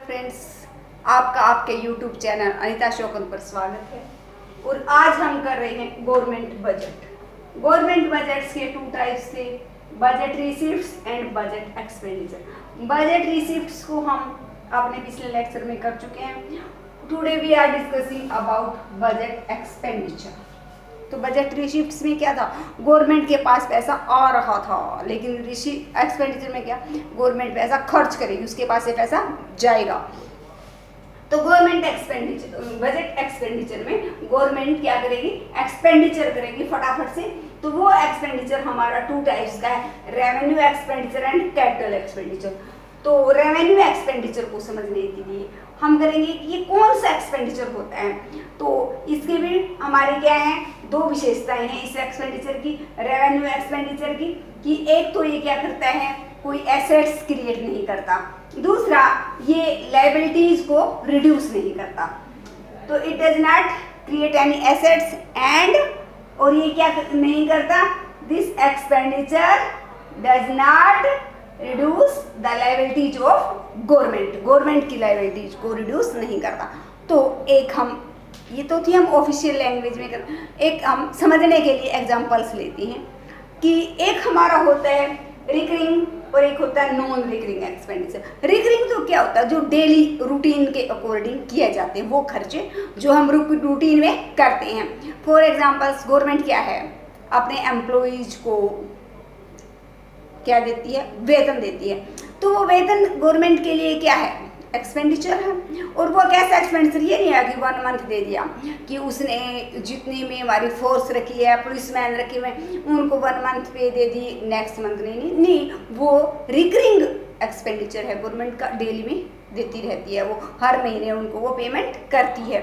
Friends, आपका आपके YouTube channel Anita शोकन पर स्वागत है। और आज हम कर रहे हैं गवर्नमेंट बजट। गवर्नमेंट बजट्स के 2 टाइप्स थे, budget receipts and budget expenditure. Budget receipts को हम अपने पिछले लेक्चर में कर चुके हैं। Today we are discussing about budget expenditure. तो बजट रिसीप्ट्स में क्या था, गवर्नमेंट के पास पैसा आ रहा था, लेकिन एक्सपेंडिचर में क्या, गवर्नमेंट पैसा खर्च करेगी, उसके पास से पैसा जाएगा। तो गवर्नमेंट एक्सपेंडिचर, बजट एक्सपेंडिचर में गवर्नमेंट क्या करेगी, एक्सपेंडिचर करेगी फटाफट से। तो वो एक्सपेंडिचर हमारा 2 टाइप्स का है, revenue expenditure and capital expenditure. तो रेवेन्यू एक्सपेंडिचर को समझने के लिए हम करेंगे कि ये कौन सा एक्सपेंडिचर होता है। तो इसके भी हमारे क्या है, 2 विशेषताएं हैं इस एक्सपेंडिचर की, रेवेन्यू एक्सपेंडिचर की, कि एक तो ये क्या करता है, कोई एसेट्स क्रिएट नहीं करता, दूसरा ये लायबिलिटीज को रिड्यूस नहीं करता। तो it does not create any assets and, और ये क्या नहीं करता, this expenditure does not reduce the liabilities of government, government की लायबिलिटीज को रिड्यूस नहीं करता। तो एक हम, ये तो थी हम ऑफिशियल लैंग्वेज में कर, एक हम समझने के लिए एग्जांपल्स लेते हैं कि एक हमारा होता है रिकरिंग और एक होता है नॉन रिकरिंग एक्सपेंडिचर। रिकरिंग तो क्या होता है, जो डेली रूटीन के अकॉर्डिंग किए जाते हैं, वो खर्चे जो हम रूटीन में करते हैं। फॉर एग्जांपल्स, गवर्नमेंट क्या है, अपने एम्प्लॉइज को क्या देती है, वेतन देती है। तो वो वेतन गवर्नमेंट के लिए क्या है, एक्सपेंडिचर है। और वो कैसा एक्सपेंडिचर, ये नहीं है कि 1 मंथ दे दिया, कि उसने जितनी में हमारी फोर्स रखी है, पुलिसमैन रखे हुए, उनको 1 मंथ पे दे दी, नेक्स्ट मंथ नहीं, वो रिकरिंग एक्सपेंडिचर है, गवर्नमेंट का डेली में देती रहती है, वो हर महीने उनको वो पेमेंट करती है।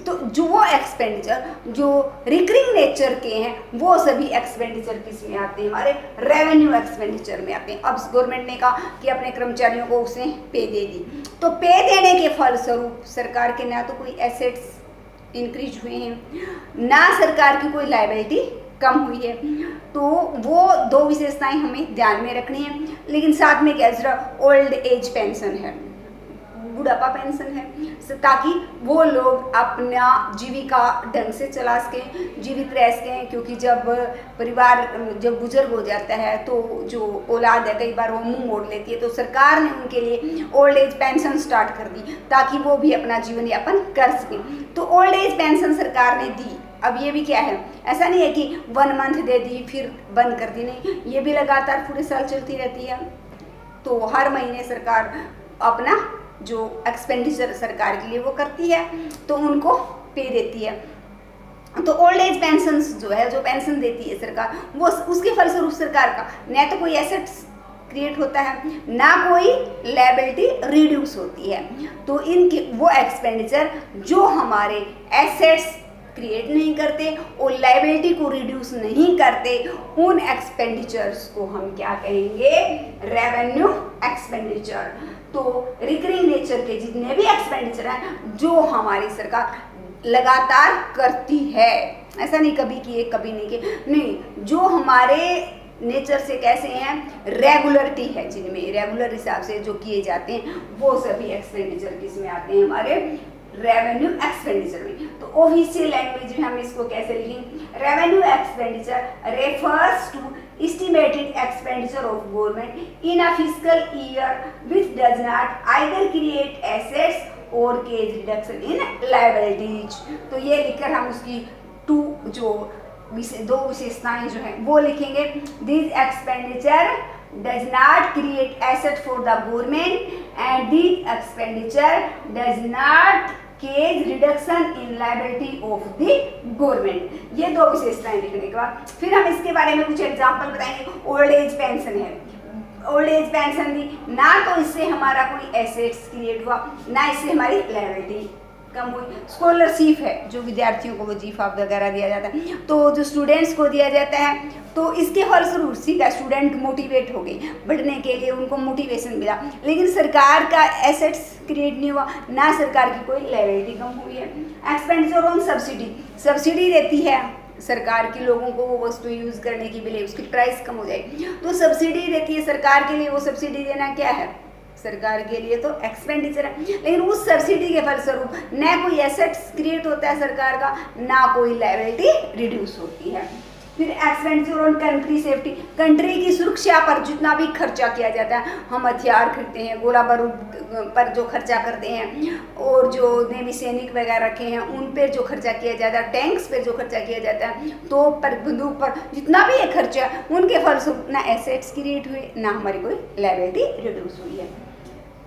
तो जो वो एक्सपेंडिचर जो रिकरिंग नेचर के हैं, वो सभी एक्सपेंडिचर किस में आते हैं, हमारे रेवेन्यू एक्सपेंडिचर में आते हैं। अब गवर्नमेंट ने कहा कि अपने कर्मचारियों को उसने पे दे दी, तो पे देने के फलस्वरूप सरकार के ना तो कोई एसेट्स इंक्रीज हुए हैं, ना सरकार की कोई लायबिलिटी कम हुई है। तो वो 2 विशेषताएं हमें ध्यान में रखनी है। लेकिन साथ में क्या, ओल्ड एज पेंशन है, बुढ़ापा पेंशन है, ताकि वो लोग अपना जीविका ढंग से चला सकें, जीवित रह सकें। क्योंकि जब परिवार जब बुजुर्ग हो जाता है, तो जो औलाद है कई बार वो मुंह मोड़ लेती है, तो सरकार ने उनके लिए ओल्ड एज पेंशन स्टार्ट कर दी, ताकि वो भी अपना जीवन यापन कर सकें। तो ओल्ड एज पेंशन सरकार ने दी। अब ये भी क्या है, ऐसा नहीं है कि 1 मंथ दे दी फिर बंद कर दी, नहीं, ये भी लगातार पूरे साल चलती रहती है। तो हर महीने सरकार अपना जो एक्सपेंडिचर सरकार के लिए वो करती है, तो उनको पे देती है। तो ओल्ड एज पेंशन जो है, जो पेंशन देती है सरकार, वो उसके फलस्वरूप सरकार का न तो कोई एसेट्स क्रिएट होता है, ना कोई लायबिलिटी रिड्यूस होती है। तो इनके वो एक्सपेंडिचर जो हमारे एसेट्स क्रिएट नहीं करते और लायबिलिटी को रिड्यूस नहीं करते, उन एक्सपेंडिचर्स को हम क्या कहेंगे, रेवेन्यू एक्सपेंडिचर। तो रिकरिंग नेचर के जितने भी एक्सपेंडिचर हैं, जो हमारी सरकार लगातार करती है, ऐसा नहीं कभी किए कभी नहीं किए, नहीं, जो हमारे नेचर से कैसे हैं, रेगुलरिटी है, जिनमें रेगुलर हिसाब से जो किए जाते हैं, वो सभी एक्सपेंडिचर किसमें आते हैं, हमारे रेवेन्यू एक्सपेंडिचर में। तो ऑफिशियल लैंग्वेज में हम इसको कैसे लिखेंगे, revenue expenditure refers to estimated expenditure of government in a fiscal year which does not either create assets or cause reduction in liabilities। तो ये लिखकर हम उसकी 2 विशेषताएं जो है वो लिखेंगे। This expenditure does not create asset for the government and this expenditure does not cause reduction in liability of the government. ये 2 विशेषताएं लिखने के बाद फिर हम इसके बारे में कुछ एग्जांपल बताएंगे। ओल्ड एज पेंशन है, ओल्ड एज पेंशन दी, ना तो इससे हमारा कोई एसेट्स क्रिएट हुआ, ना इससे हमारी लायबिलिटी कम हुई। स्कॉलरशिप है, जो विद्यार्थियों को वजीफा वगैरह दिया जाता है, तो जो स्टूडेंट्स को दिया जाता है, तो इसके फलस्वरूप सीधा स्टूडेंट मोटिवेट हो गए बढ़ने के लिए, उनको मोटिवेशन मिला। लेकिन सरकार का एसेट्स क्रिएट नहीं हुआ, ना सरकार की कोई लायबिलिटी कम हुई है। एक्सपेंडिचर ऑन सब्सिडी, सब्सिडी देती है सरकार के लोगों को वो वस्तु यूज़ करने की, मिले उसकी प्राइस कम हो जाए, तो सब्सिडी देती है सरकार के लिए। वो सब्सिडी देना क्या है, सरकार के लिए तो एक्सपेंडिचर है, लेकिन उस सब्सिडी के फलस्वरूप न कोई एसेट्स क्रिएट होता है सरकार का, ना कोई लायबिलिटी रिड्यूस होती है। फिर expenditure on country safety, country की सुरक्षा पर जितना भी खर्चा किया जाता है, हम हथियार खरीदते हैं, गोला बारूद पर जो खर्चा करते हैं, और जो नेवी सैनिक वगैरह रखे हैं उन पर जो खर्चा किया जाता है, टैंक्स पर जो खर्चा किया जाता है, तो पर बंदूक पर जितना भी ये खर्चा है, उनके फलस्वरूप ना एसेट्स क्रिएट हुए, ना हमारी कोई लायबिलिटी रिड्यूस हुई है।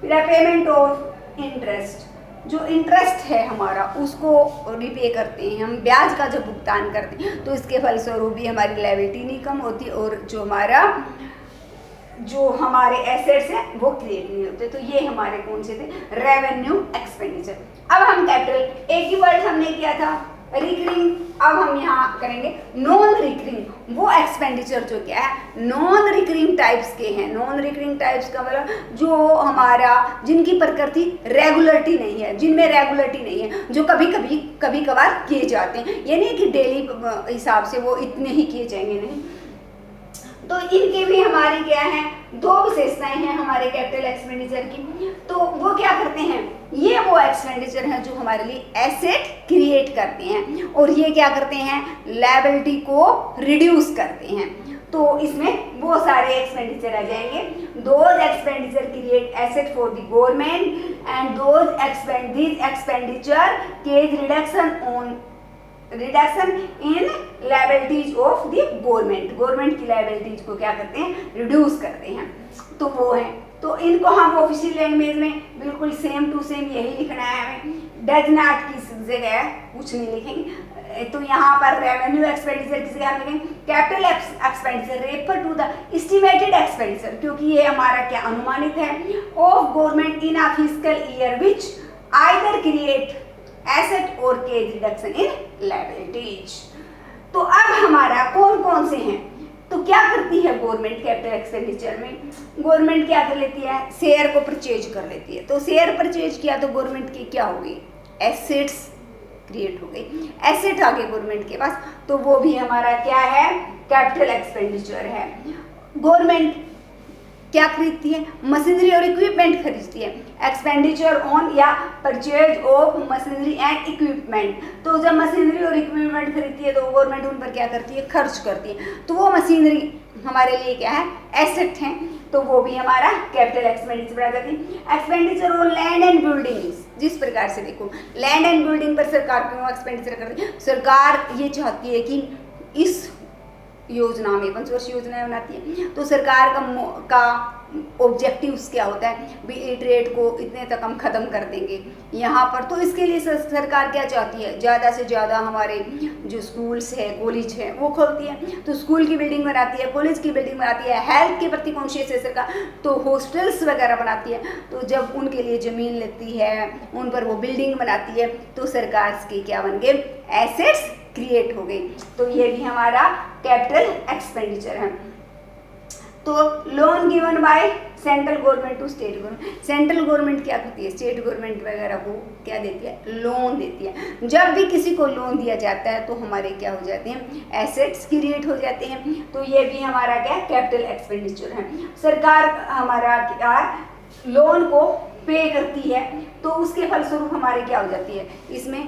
फिर पेमेंट ऑफ इंटरेस्ट, जो इंटरेस्ट है हमारा उसको रिपे करते हैं हम, ब्याज का जो भुगतान करते हैं, तो इसके फलस्वरूप भी हमारी लायबिलिटी नहीं कम होती और जो हमारे एसेट्स हैं वो क्रिएट नहीं होते। तो ये हमारे कौन से थे, रेवेन्यू एक्सपेंडिचर। अब हम कैपिटल, एक ही वर्ड हमने किया था रिकरिंग, अब हम यहाँ करेंगे नॉन रिकरिंग। वो एक्सपेंडिचर जो क्या है नॉन रिकरिंग टाइप्स के हैं। नॉन रिकरिंग टाइप्स का मतलब जो हमारा जिनकी प्रकृति रेगुलरिटी नहीं है, जिनमें रेगुलरिटी नहीं है, जो कभी कभार किए जाते हैं, ये नहीं कि डेली हिसाब से वो इतने ही किए जाएंगे, नहीं। तो इनके भी हमारी क्या है, दो विशेषताएं हैं हमारे कैपिटल एक्सपेंडिचर की। तो वो क्या करते हैं, ये वो एक्सपेंडिचर हैं जो हमारे लिए एसेट क्रिएट करते हैं, और ये क्या करते हैं, लायबिलिटी को रिड्यूस करते हैं। तो इसमें वो सारे एक्सपेंडिचर आ जाएंगे। Those expenditure create asset for the government and this expenditure cause reduction in liabilities of the government की लायबिलिटीज को क्या करते हैं, रिड्यूस करते हैं। तो वो है, तो इनको हम ऑफिशियल लैंग्वेज में बिल्कुल सेम टू सेम यही लिखना है हमें, डज नॉट की जगह कुछ नहीं लिखेंगे। तो यहाँ पर रेवेन्यू एक्सपेंडिचर की जगह लिखेंगे capital expenditure refer to the estimated expenditure, क्योंकि ये हमारा क्या अनुमानित है, of government in a fiscal year which either create asset और केज रिडक्शन इन लायबिलिटीज। तो अब हमारा कौन कौन से हैं, तो क्या करती है गवर्नमेंट कैपिटल एक्सपेंडिचर में, गवर्नमेंट क्या कर लेती है, शेयर को परचेज कर लेती है। तो शेयर परचेज किया तो गवर्नमेंट की क्या हो गई, एसेट्स क्रिएट हो गई, एसेट आ गए गवर्नमेंट के पास, तो वो भी हमारा क्या है, कैपिटल एक्सपेंडिचर है। गवर्नमेंट क्या खरीदती है, मशीनरी और इक्विपमेंट खरीदती है। एक्सपेंडिचर ऑन या purchase of machinery and equipment, तो जब मशीनरी और इक्विपमेंट खरीदती है तो गवर्नमेंट उन पर क्या करती है, खर्च करती है। तो वो मशीनरी हमारे लिए क्या है, एसेट हैं, तो वो भी हमारा कैपिटल एक्सपेंडिचर आ जाती है। Expenditure on land and building, जिस प्रकार से देखो लैंड एंड बिल्डिंग पर सरकार क्यों एक्सपेंडिचर करती है, सरकार ये चाहती है कि इस योजना में पंचवर्षीय योजनाएं बनाती है, तो सरकार का ऑब्जेक्टिव्स क्या होता है, ट्रेड को इतने तक हम ख़त्म कर देंगे यहाँ पर। तो इसके लिए सरकार क्या चाहती है, ज़्यादा से ज़्यादा हमारे जो स्कूल्स है, कॉलेज है वो खोलती है, तो स्कूल की बिल्डिंग बनाती है, कॉलेज की बिल्डिंग बनाती है। हेल्थ के प्रति कॉन्शियस है सरकार, तो हॉस्टल्स वगैरह बनाती है। तो जब उनके लिए ज़मीन लेती है, उन पर वो बिल्डिंग बनाती है, तो सरकार के क्या बन गए, एसेट्स क्रिएट हो गई। तो ये भी हमारा कैपिटल एक्सपेंडिचर है। तो loan given by central government to state government, central government क्या करती है, स्टेट गवर्नमेंट वगैरह को क्या देती है, लोन देती है। जब भी किसी को लोन दिया जाता है तो हमारे क्या हो जाते हैं, एसेट्स क्रिएट हो जाते हैं। तो ये भी हमारा क्या कैपिटल एक्सपेंडिचर है। सरकार हमारा क्या लोन को पे करती है, तो उसके फलस्वरूप हमारे क्या हो जाती है, इसमें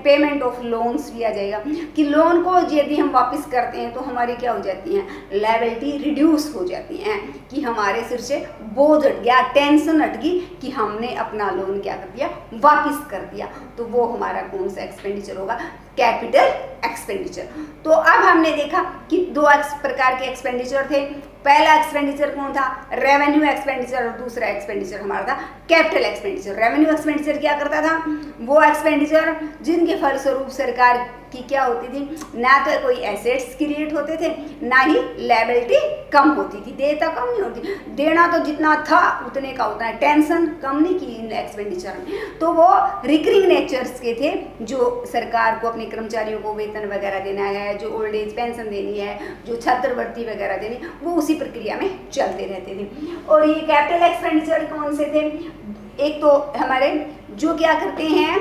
पेमेंट ऑफ लोन्स भी आ जाएगा कि लोन को यदि हम वापस करते हैं तो हमारी क्या हो जाती हैं, लायबिलिटी रिड्यूस हो जाती हैं, कि हमारे सिर से बोझ हट गया, टेंशन हट गई कि हमने अपना लोन क्या कर दिया, वापस कर दिया। तो वो हमारा कौन सा एक्सपेंडिचर होगा, कैपिटल एक्सपेंडिचर। तो अब हमने देखा कि दो प्रकार के एक्सपेंडिचर थे। पहला एक्सपेंडिचर कौन था, रेवेन्यू एक्सपेंडिचर, और दूसरा एक्सपेंडिचर हमारा था कैपिटल एक्सपेंडिचर। रेवेन्यू एक्सपेंडिचर क्या करता था, वो एक्सपेंडिचर जिनके फलस्वरूप सरकार की क्या होती थी, ना तो कोई एसेट्स क्रिएट होते थे, ना ही लायबिलिटी कम होती थी, देयता कम नहीं होती, देना तो जितना था उतने का उतना, टेंशन कम नहीं की इन एक्सपेंडिचर में। तो वो रिकरिंग नेचर्स के थे, जो सरकार को अपने कर्मचारियों को वेतन वगैरह देना है, जो ओल्ड एज पेंशन देनी है, जो छात्रवृत्ति वगैरह देनी, वो उसी प्रक्रिया में चलते रहते थे। और ये कैपिटल एक्सपेंडिचर कौन से थे, एक तो हमारे जो क्या करते हैं,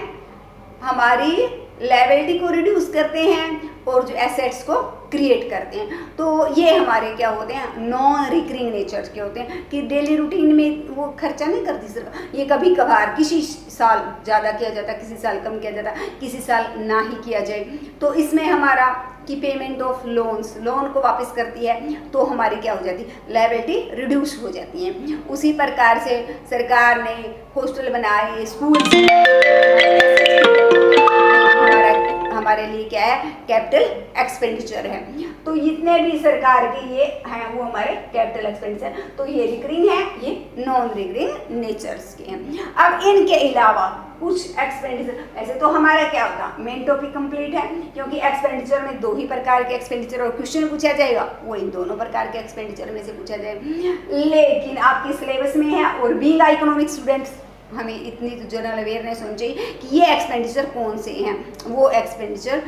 हमारी लायबिलिटी को रिड्यूस करते हैं, और जो एसेट्स को क्रिएट करते हैं। तो ये हमारे क्या होते हैं, नॉन रिकरिंग नेचर के होते हैं कि डेली रूटीन में वो खर्चा नहीं करती सरकार, ये कभी कभार किसी साल ज़्यादा किया जाता, किसी साल कम किया जाता, किसी साल ना ही किया जाए। तो इसमें हमारा कि पेमेंट ऑफ लोन्स, लोन को वापस करती है तो हमारी क्या हो जाती है, लायबिलिटी रिड्यूस हो जाती है। उसी प्रकार से सरकार ने हॉस्टल बनाए, स्कूल हमारे लिए क्या है, कैपिटल एक्सपेंडिचर है। तो जितने भी सरकार के ये हैं वो हमारे कैपिटल एक्सपेंडिचर, तो ये रिकरिंग है, ये नॉन रिकरिंग नेचर्स के हैं। अब इनके अलावा कुछ एक्सपेंडिचर, ऐसे तो हमारा क्या होता, मेन टॉपिक कंप्लीट है क्योंकि एक्सपेंडिचर में दो ही प्रकार के एक्सपेंडिचर और क्वेश्चन पूछा जाएगा वो इन दोनों प्रकार के एक्सपेंडिचर में से पूछा जाएगा। लेकिन आपके सिलेबस में है और बीइंग इकोनॉमिक स्टूडेंट्स हमें इतनी तो जनरल अवेयरनेस होनी चाहिए कि ये एक्सपेंडिचर कौन से हैं। वो एक्सपेंडिचर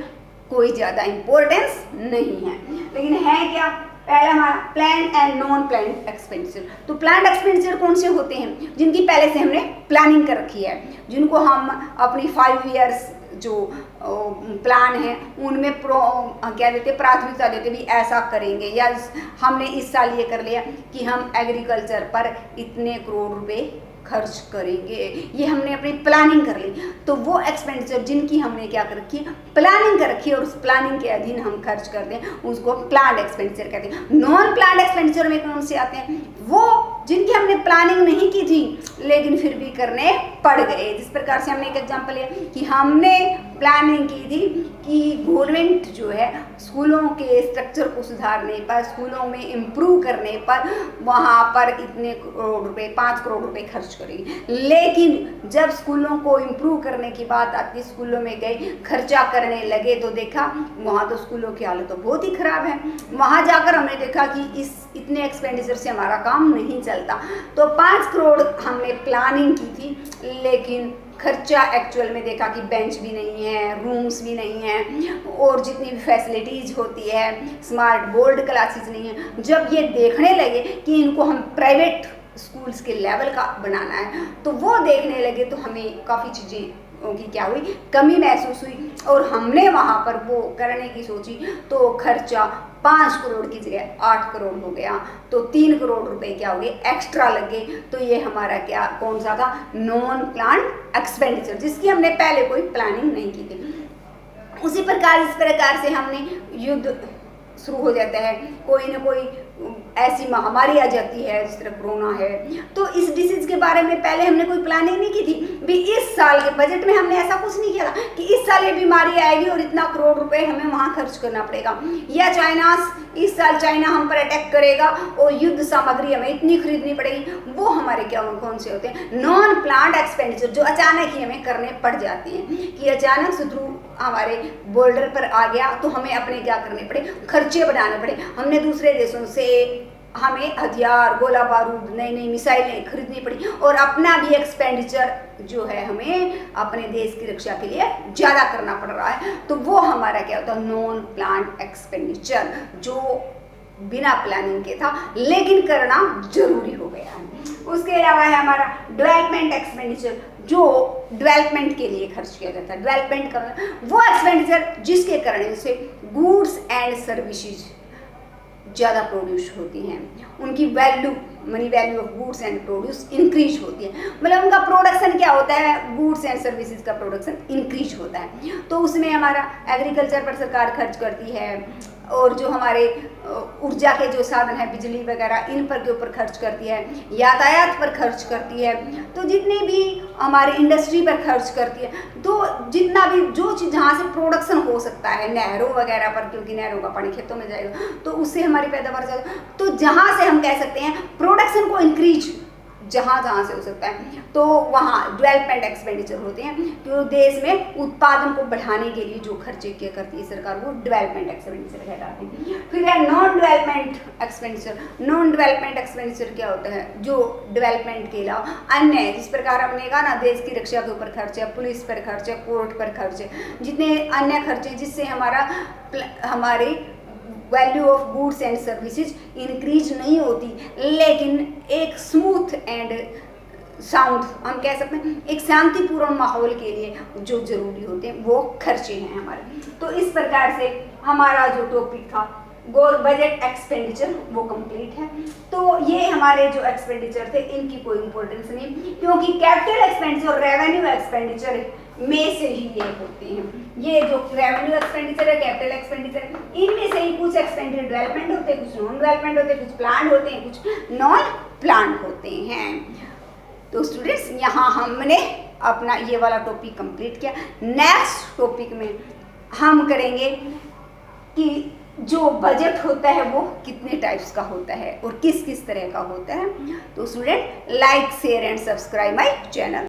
कोई ज़्यादा इम्पोर्टेंस नहीं है, लेकिन है क्या, पहला हमारा plan and non plan expenditure. तो प्लान एक्सपेंडिचर कौन से होते हैं, जिनकी पहले से हमने प्लानिंग कर रखी है, जिनको हम अपनी 5 ईयर्स जो प्लान है उनमें क्या देते, प्राथमिकता देते भी ऐसा करेंगे, या हमने इस साल ये कर लिया कि हम एग्रीकल्चर पर इतने करोड़ रुपए खर्च करेंगे, ये हमने अपनी प्लानिंग कर ली। तो वो एक्सपेंडिचर जिनकी हमने क्या कर रखी है, प्लानिंग कर रखी है और उस प्लानिंग के अधीन हम खर्च करते हैं, उसको प्लान्ड एक्सपेंडिचर कहते हैं। नॉन प्लान्ड एक्सपेंडिचर में कौन से आते हैं, वो जिनकी हमने प्लानिंग नहीं की थी लेकिन फिर भी करने पड़ गए। जिस प्रकार से हमने एक एग्जांपल लिया कि हमने प्लानिंग की थी कि गवर्नमेंट जो है स्कूलों के स्ट्रक्चर को सुधारने पर, स्कूलों में इम्प्रूव करने पर वहाँ पर इतने करोड़ रुपए, 5 करोड़ रुपए खर्च करेगी। लेकिन जब स्कूलों को इम्प्रूव करने की बात आती, स्कूलों में गए, खर्चा करने लगे तो देखा वहाँ तो स्कूलों की हालत तो बहुत ही खराब है। वहाँ जाकर हमने देखा कि इस इतने एक्सपेंडिचर से हमारा काम नहीं चलता। तो 5 करोड़ हमने प्लानिंग की थी लेकिन खर्चा एक्चुअल में देखा कि बेंच भी नहीं है, रूम्स भी नहीं है और जितनी भी फैसिलिटीज़ होती है, स्मार्ट बोर्ड क्लासेस नहीं है। जब ये देखने लगे कि इनको हम प्राइवेट स्कूल्स के लेवल का बनाना है तो वो देखने लगे तो हमें काफ़ी चीज़ें की क्या हुई, कमी महसूस हुई और हमने वहाँ पर वो करने की सोची तो खर्चा 5 करोड़ की जगह 8 करोड़ हो गया। तो 3 करोड़ रुपए क्या हो गए, एक्स्ट्रा लगे। तो ये हमारा क्या, कौन सा था, नॉन प्लान्ड एक्सपेंडिचर, जिसकी हमने पहले कोई प्लानिंग नहीं की थी। उसी प्रकार इस प्रकार से हमने युद्ध शुरू हो जाता है, कोई ना कोई ऐसी महामारी आ जाती है जिस तरह कोरोना है। तो इस डिसीज के बारे में पहले हमने कोई प्लानिंग नहीं की थी भी, इस साल के बजट में हमने ऐसा कुछ नहीं किया था कि इस साल ये बीमारी आएगी और इतना करोड़ रुपए हमें वहाँ खर्च करना पड़ेगा, या इस साल चाइना हम पर अटैक करेगा और युद्ध सामग्री हमें इतनी खरीदनी पड़ेगी। वो हमारे क्या कौन से होते हैं, नॉन प्लान्ड एक्सपेंडिचर, जो अचानक ही हमें करने पड़ जाते हैं कि अचानक शत्रु हमारे बॉर्डर पर आ गया तो हमें अपने क्या करने पड़े, खर्चे बनाने पड़े। हमने दूसरे देशों से हमें हथियार, गोला बारूद, नई नई मिसाइलें खरीदनी पड़ी और अपना भी एक्सपेंडिचर जो है हमें अपने देश की रक्षा के लिए ज़्यादा करना पड़ रहा है। तो वो हमारा क्या होता है, नॉन प्लान्ड एक्सपेंडिचर, जो बिना प्लानिंग के था लेकिन करना जरूरी हो गया है। उसके अलावा है हमारा डेवलपमेंट एक्सपेंडिचर, जो डेवलपमेंट के लिए खर्च किया जाता है। डेवलपमेंट करना वो एक्सपेंडिचर जिसके करने से गुड्स एंड सर्विसेज ज़्यादा प्रोड्यूस होती हैं, उनकी value, money value of goods and produce increase होती है। मतलब उनका प्रोडक्शन क्या होता है, गुड्स एंड सर्विसेज का प्रोडक्शन इंक्रीज होता है। तो उसमें हमारा एग्रीकल्चर पर सरकार खर्च करती है और जो हमारे ऊर्जा के जो साधन है, बिजली वगैरह, इन पर के ऊपर खर्च करती है, यातायात पर खर्च करती है, तो जितने भी हमारे इंडस्ट्री पर खर्च करती है। तो जितना भी जो चीज़ जहाँ से प्रोडक्शन हो सकता है, नहरों वगैरह पर, क्योंकि नहरों का पानी खेतों में जाएगा तो उससे हमारी पैदावार ज़्यादा, तो जहाँ से हम कह सकते हैं प्रोडक्शन को इंक्रीज जहाँ से हो सकता है तो वहाँ डेवलपमेंट एक्सपेंडिचर होते हैं। तो देश में उत्पादन को बढ़ाने के लिए जो खर्चे किया करती है सरकार, वो डेवलपमेंट एक्सपेंडिचर कहलाते हैं। फिर है non development expenditure. Non development expenditure क्या होता है, जो डेवलपमेंट के अलावा अन्य, जिस प्रकार हमने कहा ना, देश की रक्षा के ऊपर खर्च है, पुलिस पर खर्च है, कोर्ट पर खर्च है, जितने अन्य खर्चे जिससे हमारे value of goods and services increase नहीं होती लेकिन एक स्मूथ एंड साउंड, हम कह सकते हैं एक शांतिपूर्ण माहौल के लिए जो जरूरी होते हैं वो खर्चे हैं हमारे। तो इस प्रकार से हमारा जो टॉपिक था बजट एक्सपेंडिचर वो कंप्लीट है। तो ये हमारे जो एक्सपेंडिचर थे इनकी कोई इंपॉर्टेंस नहीं, क्योंकि कैपिटल एक्सपेंडिचर और रेवेन्यू एक्सपेंडिचर में से ही ये होते हैं। ये जो रेवेन्यू एक्सपेंडिचर है, कैपिटल एक्सपेंडिचर, इनमें से ही कुछ एक्सपेंडिचर डेवलपमेंट होते हैं, कुछ नॉन डेवलपमेंट होते हैं, कुछ प्लान होते हैं, कुछ नॉन प्लान होते हैं। तो स्टूडेंट्स यहाँ हमने अपना ये वाला टॉपिक कंप्लीट किया। नेक्स्ट टॉपिक में हम करेंगे कि जो बजट होता है वो कितने टाइप्स का होता है और किस किस तरह का होता है। तो student like share and subscribe my channel.